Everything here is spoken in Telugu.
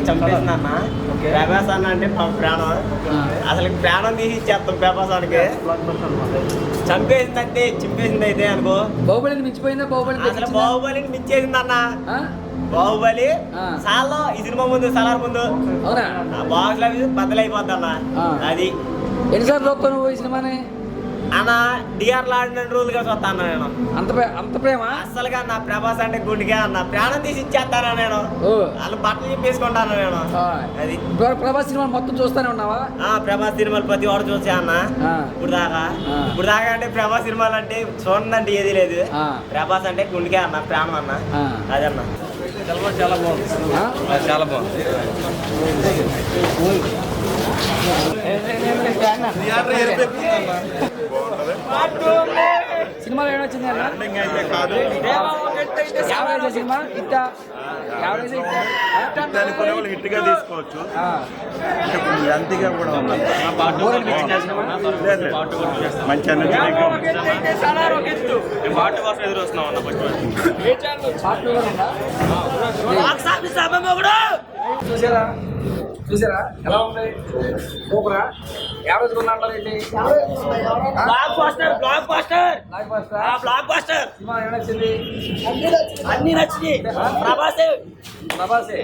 చంపేసింది అన్న. ప్రభాస్ అన్న అంటే ప్రాణం, అసలు ప్రాణం తీసి ఇచ్చేస్తాం ప్రభాస్ అన్నకి. చంపేసిందంటే చింపేసింది అయితే అనుకో. బాహుబలిని మించిపోయిందా? బాహుబలి అసలు బాహుబలిని మించేసింది అన్న. బాహుబలి చాలా ఈ సినిమా ముందు సలార్ ముందు బాక్స్ ఆఫీస్ బద్దలైపోద్ది అన్న. అది ఎన్నిసార్లు చూస్తావు నువ్వు ఈ సినిమాని? అన్న డిఆర్ ఆడిన రోజులుగా చూస్తా అన్న నేను. అంత ప్రేమ అస్సలుగా నా ప్రభాస్ అంటే గుండెగా అన్న. ప్రాణం తీసి ఇచ్చేస్తానా నేను. వాళ్ళు బట్టలు చెప్పేసుకుంటాను నేను. అది ప్రభాస్ సినిమా మొత్తం చూస్తానే ఉన్నావా? ప్రభాస్ సినిమాలు ప్రతి ఒక్కరు చూసా అన్న. ఇప్పుడు దాకా అంటే ప్రభాస్ సినిమాలు అంటే చూడండి ఏది లేదు. ప్రభాస్ అంటే గుండెగా అన్న, ప్రాణం అన్న. అదన్న చాలా బాగుంది, చాలా బాగుంది. సినిమాలో ఏమొచ్చింది సినిమా? హిట్గా తీసుకోవచ్చు. అంతగా కూడా మంచి పాట కోసం ఎదురు వస్తున్నాం అన్న. చూసారా ఎలా ఉంది? సూపరా? యావరేజ్ కొన్నాడు ఏంటి? సినిమా ఏమొచ్చింది? అన్ని నచ్చింది. ప్రభాసే ప్రభాసే